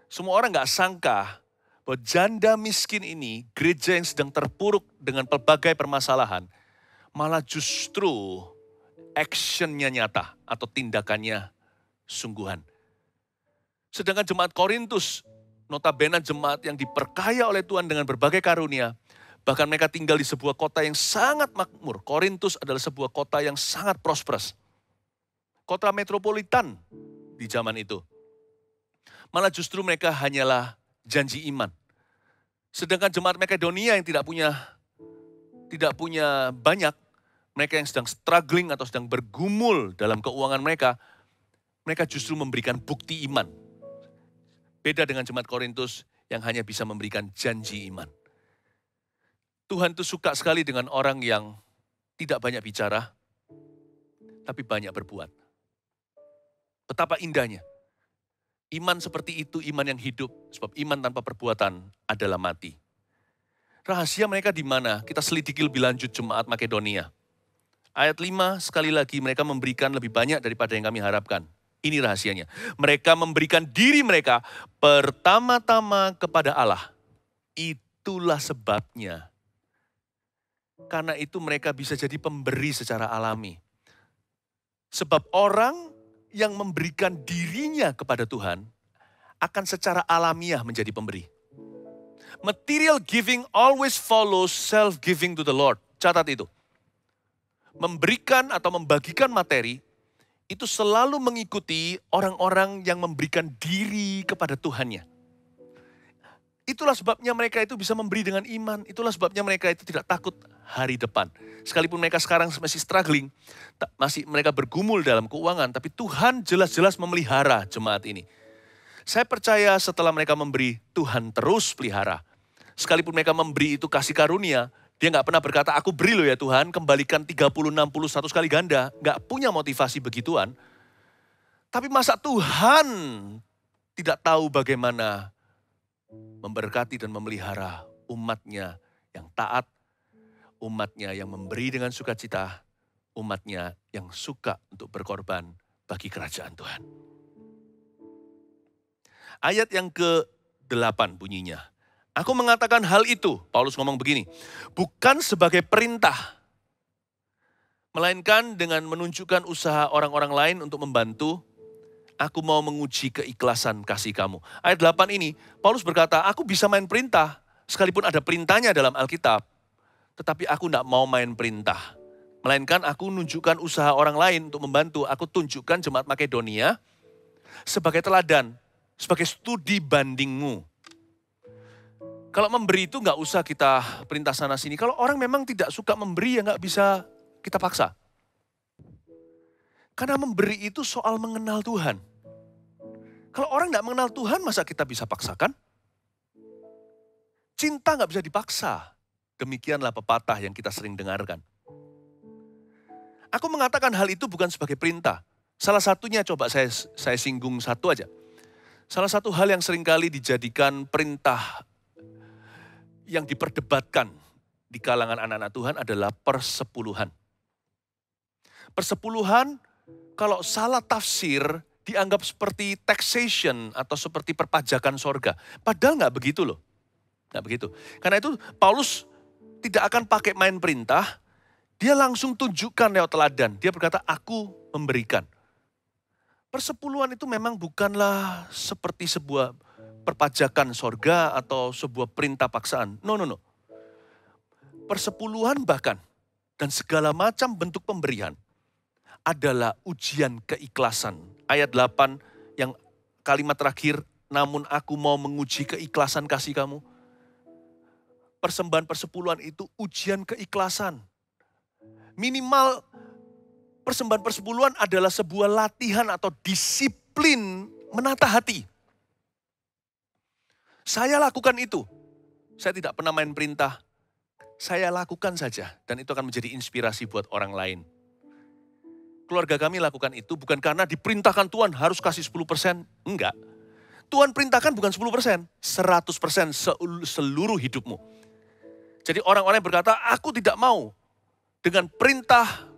Semua orang nggak sangka bahwa janda miskin ini, gereja yang sedang terpuruk dengan pelbagai permasalahan, malah justru actionnya nyata atau tindakannya sungguhan. Sedangkan jemaat Korintus, notabene jemaat yang diperkaya oleh Tuhan dengan berbagai karunia, bahkan mereka tinggal di sebuah kota yang sangat makmur. Korintus adalah sebuah kota yang sangat prosperous. Kota metropolitan di zaman itu. Malah justru mereka hanyalah janji iman. Sedangkan jemaat Makedonia yang tidak punya banyak, mereka yang sedang struggling atau sedang bergumul dalam keuangan mereka justru memberikan bukti iman. Beda dengan jemaat Korintus yang hanya bisa memberikan janji iman. Tuhan itu suka sekali dengan orang yang tidak banyak bicara, tapi banyak berbuat. Betapa indahnya. Iman seperti itu, iman yang hidup. Sebab iman tanpa perbuatan adalah mati. Rahasia mereka di mana? Kita selidiki lebih lanjut jemaat Makedonia. Ayat 5, sekali lagi mereka memberikan lebih banyak daripada yang kami harapkan. Ini rahasianya. Mereka memberikan diri mereka pertama-tama kepada Allah. Itulah sebabnya. Karena itu mereka bisa jadi pemberi secara alami. Sebab orang yang memberikan dirinya kepada Tuhan akan secara alamiah menjadi pemberi. Material giving always follows self-giving to the Lord. Catat itu. Memberikan atau membagikan materi itu selalu mengikuti orang-orang yang memberikan diri kepada Tuhannya. Itulah sebabnya mereka itu bisa memberi dengan iman. Itulah sebabnya mereka itu tidak takut hari depan. Sekalipun mereka sekarang masih struggling, masih mereka bergumul dalam keuangan, tapi Tuhan jelas-jelas memelihara jemaat ini. Saya percaya setelah mereka memberi, Tuhan terus pelihara. Sekalipun mereka memberi itu kasih karunia, dia nggak pernah berkata, aku beri loh ya Tuhan, kembalikan 30, 60, 100 kali ganda. Nggak punya motivasi begituan. Tapi masa Tuhan tidak tahu bagaimana memberkati dan memelihara umatnya yang taat, umatnya yang memberi dengan sukacita, umatnya yang suka untuk berkorban bagi kerajaan Tuhan. Ayat yang ke-8 bunyinya. Aku mengatakan hal itu, Paulus ngomong begini, bukan sebagai perintah, melainkan dengan menunjukkan usaha orang-orang lain untuk membantu. Aku mau menguji keikhlasan kasih kamu. Ayat 8 ini, Paulus berkata, aku bisa main perintah, sekalipun ada perintahnya dalam Alkitab. Tetapi aku tidak mau main perintah. Melainkan aku menunjukkan usaha orang lain untuk membantu. Aku tunjukkan jemaat Makedonia sebagai teladan, sebagai studi bandingmu. Kalau memberi itu nggak usah kita perintah sana sini. Kalau orang memang tidak suka memberi, ya nggak bisa kita paksa. Karena memberi itu soal mengenal Tuhan. Kalau orang nggak mengenal Tuhan, masa kita bisa paksakan? Cinta nggak bisa dipaksa. Demikianlah pepatah yang kita sering dengarkan. Aku mengatakan hal itu bukan sebagai perintah. Salah satunya coba saya singgung satu aja. Salah satu hal yang seringkali dijadikan perintah yang diperdebatkan di kalangan anak-anak Tuhan adalah persepuluhan. Persepuluhan kalau salah tafsir dianggap seperti taxation atau seperti perpajakan sorga. Padahal nggak begitu loh. Nggak begitu. Karena itu Paulus tidak akan pakai main perintah, dia langsung tunjukkan lewat teladan. Dia berkata, aku memberikan. Persepuluhan itu memang bukanlah seperti sebuah perpajakan sorga atau sebuah perintah paksaan. No. Persepuluhan bahkan dan segala macam bentuk pemberian adalah ujian keikhlasan. Ayat 8 yang kalimat terakhir, namun aku mau menguji keikhlasan kasih kamu. Persembahan persepuluhan itu ujian keikhlasan. Minimal persembahan persepuluhan adalah sebuah latihan atau disiplin menata hati. Saya lakukan itu. Saya tidak pernah main perintah. Saya lakukan saja dan itu akan menjadi inspirasi buat orang lain. Keluarga kami lakukan itu bukan karena diperintahkan Tuhan harus kasih 10%. Enggak. Tuhan perintahkan bukan 10%, 100% seluruh hidupmu. Jadi orang-orang yang berkata, aku tidak mau dengan perintah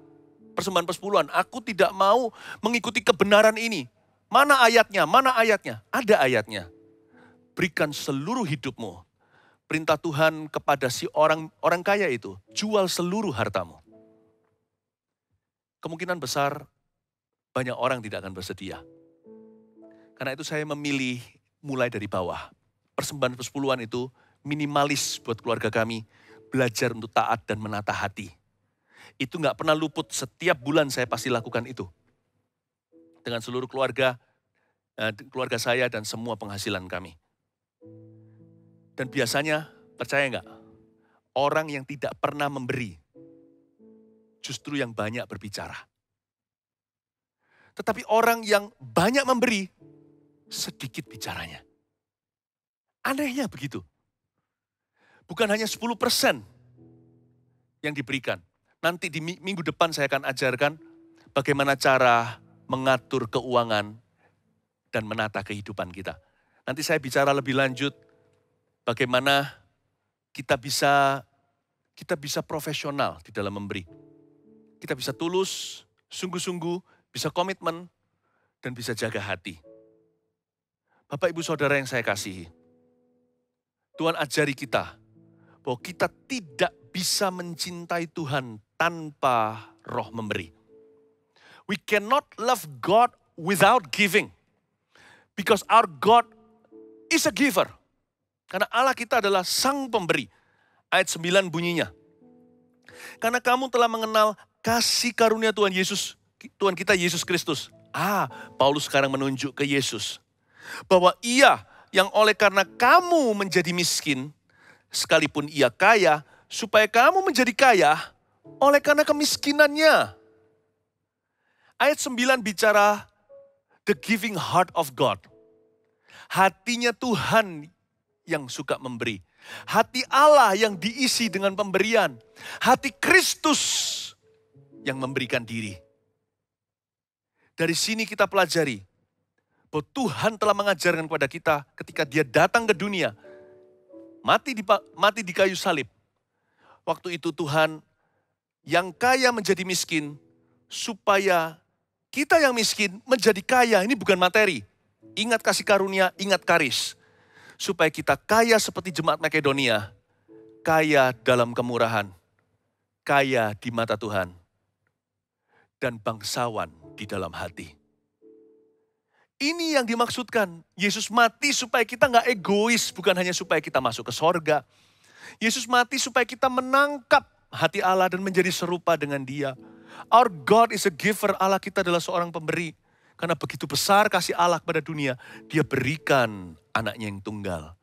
persembahan persepuluhan. Aku tidak mau mengikuti kebenaran ini. Mana ayatnya? Mana ayatnya? Ada ayatnya. Berikan seluruh hidupmu. Perintah Tuhan kepada si orang kaya itu, jual seluruh hartamu. Kemungkinan besar banyak orang tidak akan bersedia. Karena itu saya memilih mulai dari bawah. Persembahan persepuluhan itu minimalis buat keluarga kami. Belajar untuk taat dan menata hati. Itu nggak pernah luput, setiap bulan saya pasti lakukan itu. Dengan seluruh keluarga saya dan semua penghasilan kami. Dan biasanya, percaya nggak? Orang yang tidak pernah memberi, justru yang banyak berbicara. Tetapi orang yang banyak memberi, sedikit bicaranya. Anehnya begitu. Bukan hanya 10% yang diberikan. Nanti di minggu depan saya akan ajarkan bagaimana cara mengatur keuangan dan menata kehidupan kita. Nanti saya bicara lebih lanjut bagaimana kita bisa profesional di dalam memberi. Kita bisa tulus, sungguh-sungguh, bisa komitmen, dan bisa jaga hati. Bapak, Ibu, Saudara yang saya kasihi, Tuhan ajari kita bahwa kita tidak bisa mencintai Tuhan tanpa roh memberi. We cannot love God without giving. Because our God is a giver. Karena Allah kita adalah sang pemberi. Ayat 9 bunyinya. Karena kamu telah mengenal kasih karunia Tuhan Yesus Tuhan kita Yesus Kristus. Paulus sekarang menunjuk ke Yesus. Bahwa ia yang oleh karena kamu menjadi miskin, sekalipun ia kaya, supaya kamu menjadi kaya oleh karena kemiskinannya. Ayat 9 bicara the giving heart of God. Hatinya Tuhan yang suka memberi. Hati Allah yang diisi dengan pemberian. Hati Kristus yang memberikan diri. Dari sini kita pelajari bahwa Tuhan telah mengajarkan kepada kita ketika dia datang ke dunia. Mati di kayu salib. Waktu itu Tuhan yang kaya menjadi miskin supaya kita yang miskin menjadi kaya. Ini bukan materi. Ingat kasih karunia, ingat karis. Supaya kita kaya seperti jemaat Makedonia. Kaya dalam kemurahan. Kaya di mata Tuhan. Dan bangsawan di dalam hati. Ini yang dimaksudkan. Yesus mati supaya kita nggak egois. Bukan hanya supaya kita masuk ke sorga. Yesus mati supaya kita menangkap hati Allah dan menjadi serupa dengan Dia. Our God is a giver. Allah kita adalah seorang pemberi. Karena begitu besar kasih Allah kepada dunia, Dia berikan anaknya yang tunggal.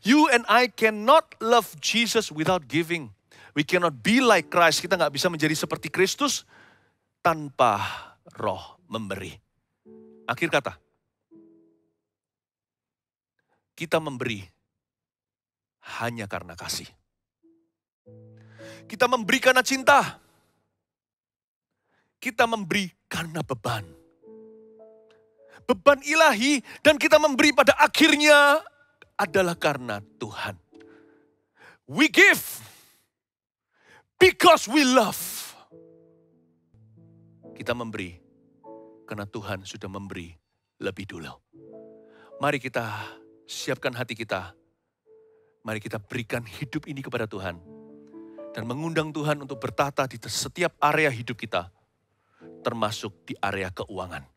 You and I cannot love Jesus without giving. We cannot be like Christ. Kita nggak bisa menjadi seperti Kristus tanpa roh memberi. Akhir kata, kita memberi hanya karena kasih. Kita memberi karena cinta. Kita memberi karena beban. Beban ilahi dan kita memberi pada akhirnya adalah karena Tuhan. We give because we love. Kita memberi karena Tuhan sudah memberi lebih dulu. Mari kita siapkan hati kita. Mari kita berikan hidup ini kepada Tuhan. Dan mengundang Tuhan untuk bertata di setiap area hidup kita. Termasuk di area keuangan.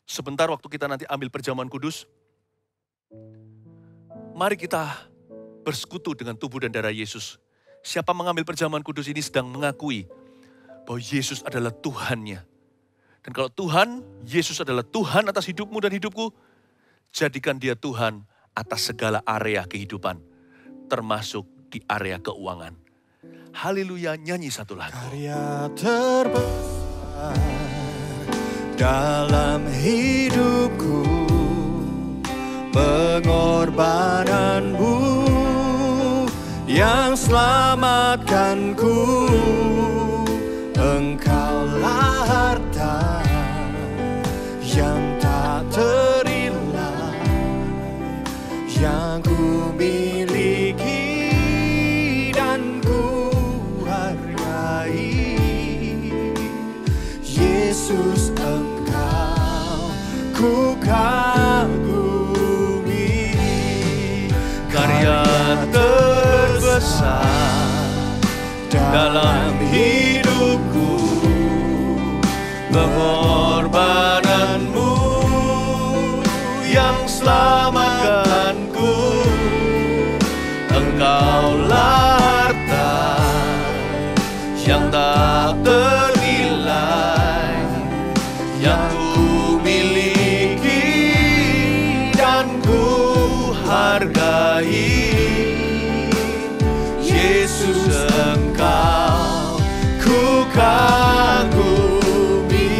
Sebentar waktu kita nanti ambil perjamuan kudus, mari kita bersekutu dengan tubuh dan darah Yesus. Siapa mengambil perjamuan kudus ini sedang mengakui bahwa Yesus adalah Tuhannya. Dan kalau Tuhan, Yesus adalah Tuhan atas hidupmu dan hidupku, jadikan Dia Tuhan atas segala area kehidupan, termasuk di area keuangan. Haleluya, nyanyi satu lagu. Karya terbesar dalam hidupku, pengorbananmu yang selamatkanku. Engkaulah harta yang tak ternilai, yang ku miliki dan ku hargai. Yesus, Engkau ku kagumi. Karya terbesar dalam hidupku, pengorbananmu yang selamatkanku. Engkaulah harta yang tak ternilai, yang ku miliki dan ku hargai. Yesus, Engkau ku kagumi.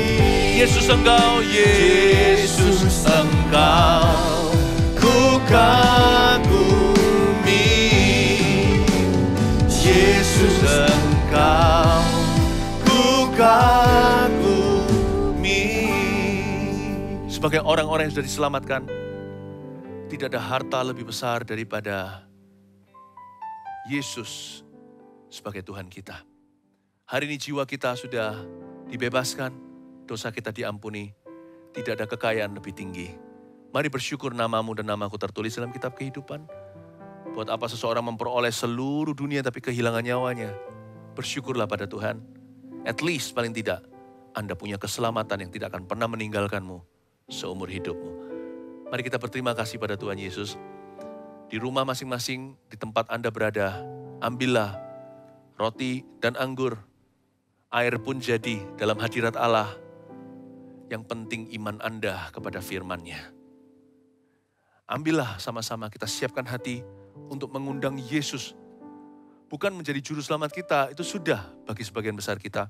Yesus, Engkau, Yesus, Engkau ku kagumi. Yesus, Engkau ku kagumi. Sebagai orang-orang yang sudah diselamatkan, tidak ada harta lebih besar daripada Yesus sebagai Tuhan kita. Hari ini jiwa kita sudah dibebaskan, dosa kita diampuni, tidak ada kekayaan lebih tinggi. Mari bersyukur namamu dan namaku tertulis dalam kitab kehidupan. Buat apa seseorang memperoleh seluruh dunia tapi kehilangan nyawanya? Bersyukurlah pada Tuhan. At least paling tidak, Anda punya keselamatan yang tidak akan pernah meninggalkanmu seumur hidupmu. Mari kita berterima kasih pada Tuhan Yesus. Di rumah masing-masing, di tempat Anda berada, ambillah roti dan anggur. Air pun jadi dalam hadirat Allah. Yang penting iman Anda kepada firman-Nya. Ambillah sama-sama kita siapkan hati untuk mengundang Yesus. Bukan menjadi juru selamat kita, itu sudah bagi sebagian besar kita.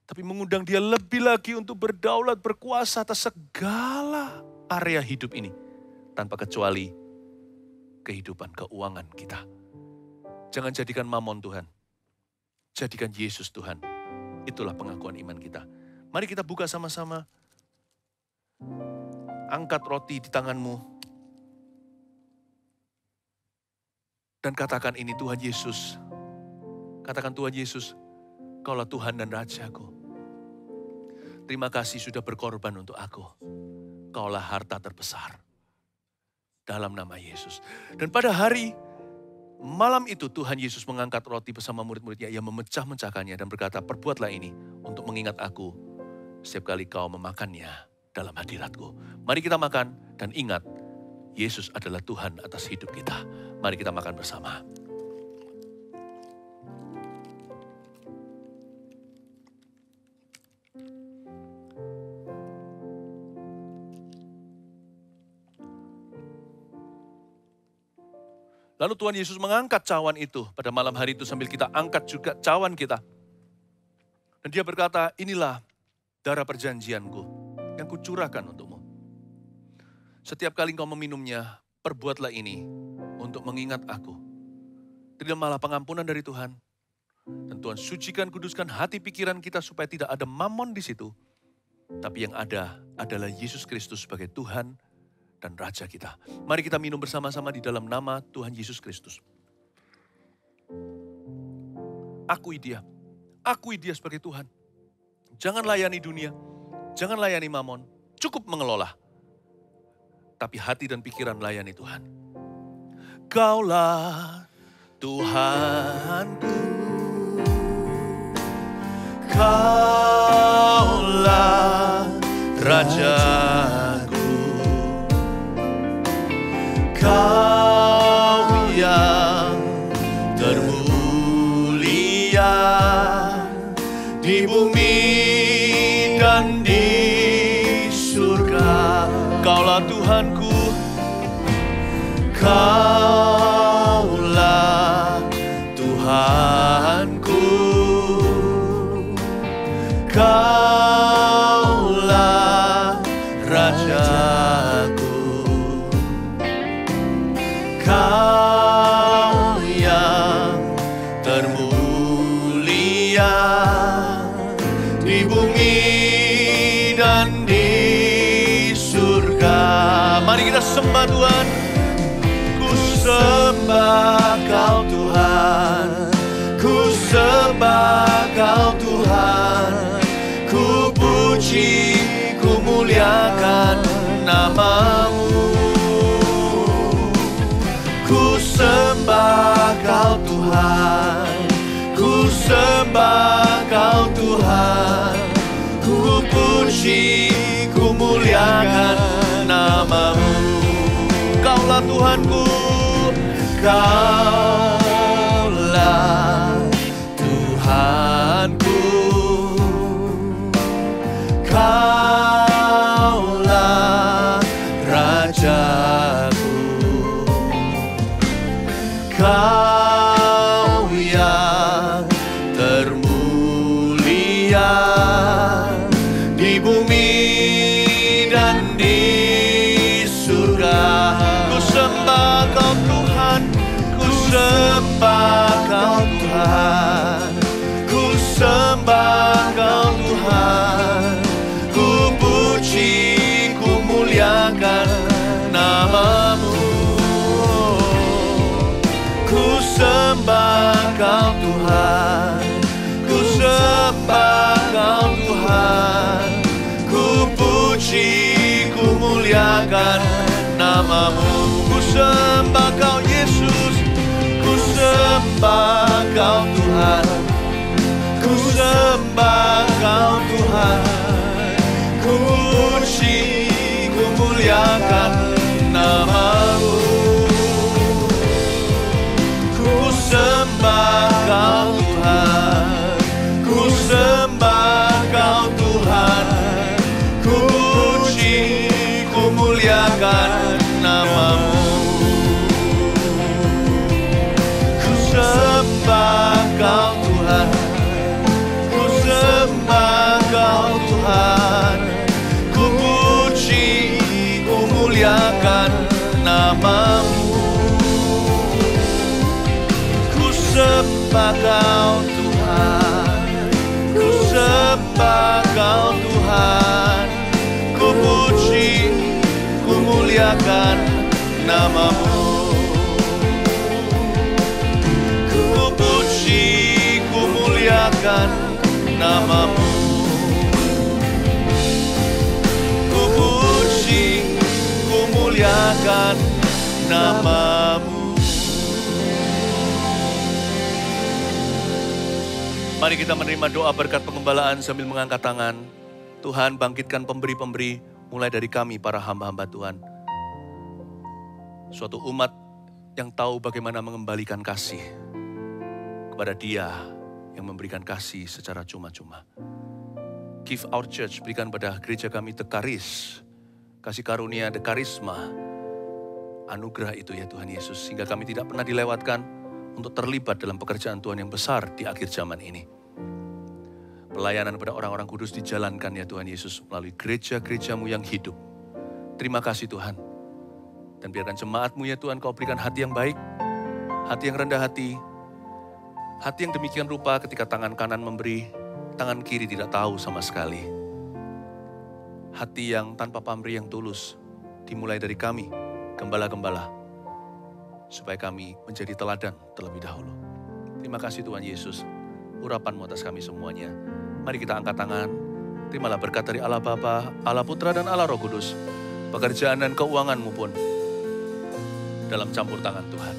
Tapi mengundang Dia lebih lagi untuk berdaulat, berkuasa atas segala area hidup ini. Tanpa kecuali kehidupan, keuangan kita. Jangan jadikan mamon Tuhan. Jadikan Yesus Tuhan. Itulah pengakuan iman kita. Mari kita buka sama-sama. Angkat roti di tanganmu. Dan katakan ini Tuhan Yesus. Katakan Tuhan Yesus, Kaulah Tuhan dan Rajaku. Terima kasih sudah berkorban untuk aku. Kaulah harta terbesar. Dalam nama Yesus. Dan pada hari malam itu Tuhan Yesus mengangkat roti bersama murid-muridnya. Ia memecah-mecahkannya dan berkata, perbuatlah ini untuk mengingat aku. Setiap kali kau memakannya dalam hadiratku. Mari kita makan dan ingat, Yesus adalah Tuhan atas hidup kita. Mari kita makan bersama. Lalu Tuhan Yesus mengangkat cawan itu pada malam hari itu sambil kita angkat juga cawan kita. Dan Dia berkata, inilah darah perjanjianku yang kucurahkan untukmu. Setiap kali engkau meminumnya, perbuatlah ini untuk mengingat aku. Terimalah pengampunan dari Tuhan. Dan Tuhan sucikan, kuduskan hati pikiran kita supaya tidak ada mamon di situ. Tapi yang ada adalah Yesus Kristus sebagai Tuhan dan Raja kita. Mari kita minum bersama-sama di dalam nama Tuhan Yesus Kristus. Akui Dia. Akui Dia sebagai Tuhan. Jangan layani dunia. Jangan layani mamon. Cukup mengelola. Tapi hati dan pikiran layani Tuhan. Kaulah Tuhanku. Kaulah Rajaku. Kau yang termulia di bumi dan di surga. Kaulah Tuhanku, Kaulah Tuhanku, Kaulah Rajaku, Kau yang termulia di bumi dan di surga. Mari kita sembah Tuhan. Ku sembah Kau Tuhan, ku sembah Kau Tuhan, ku puji, ku muliakan nama-Mu. Ku sembah Kau Tuhan, ku sembah Kau Tuhan, ku puji, ku muliakan nama-Mu. Kaulah Tuhanku, Kaulah Tuhanku, Kaulah Rajaku, Kau yang termulia di bumi dan di surga. Ku sembah Kau Tuhan, ku sembah Kau Tuhan, ku sembah Kau Tuhan, ku puji, ku muliakan nama-Mu. Ku sembah Kau Tuhan, ku sembah Kau Tuhan, ku puji, ku muliakan nama-Mu. Ku sembah Kau Yesus, ku sembah Kau Tuhan, ku sembah Kau Tuhan, ku puji, ku muliakan nama-Mu. Ku sembah Kau Tuhan, ku sembah Kau Tuhan, Ku puji, ku muliakan namamu. Ku sembah Kau Tuhan, ku sembah Kau Tuhan. Ku puji, ku muliakan namamu. Ku sembah Kau Tuhan, ku sembah Kau Tuhan. Ku puji, ku muliakan namamu. Ku puji, ku muliakan namamu. Ku puji, ku muliakan namamu. Mari kita menerima doa berkat pengembalaan sambil mengangkat tangan. Tuhan, bangkitkan pemberi-pemberi mulai dari kami para hamba-hamba Tuhan. Suatu umat yang tahu bagaimana mengembalikan kasih kepada Dia yang memberikan kasih secara cuma-cuma. Give our church, berikan pada gereja kami the charis, kasih karunia, the karisma, anugerah itu ya Tuhan Yesus, sehingga kami tidak pernah dilewatkan untuk terlibat dalam pekerjaan Tuhan yang besar di akhir zaman ini. Pelayanan pada orang-orang kudus dijalankan ya Tuhan Yesus melalui gereja-gerejamu yang hidup. Terima kasih Tuhan. Dan biarkan jemaatmu ya Tuhan, Kau berikan hati yang baik, hati yang rendah hati yang demikian rupa ketika tangan kanan memberi, tangan kiri tidak tahu sama sekali. Hati yang tanpa pamrih yang tulus, dimulai dari kami, gembala-gembala, supaya kami menjadi teladan terlebih dahulu. Terima kasih Tuhan Yesus, urapan-Mu atas kami semuanya. Mari kita angkat tangan, terimalah berkat dari Allah Bapa, Allah Putra dan Allah Roh Kudus. Pekerjaan dan keuanganmu pun dalam campur tangan Tuhan.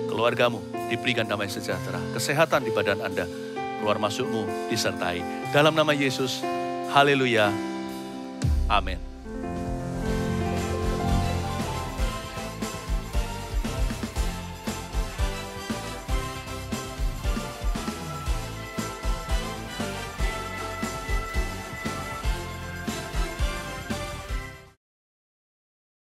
Keluargamu diberikan damai sejahtera, kesehatan di badan Anda, keluar masukmu disertai. Dalam nama Yesus, haleluya, amin.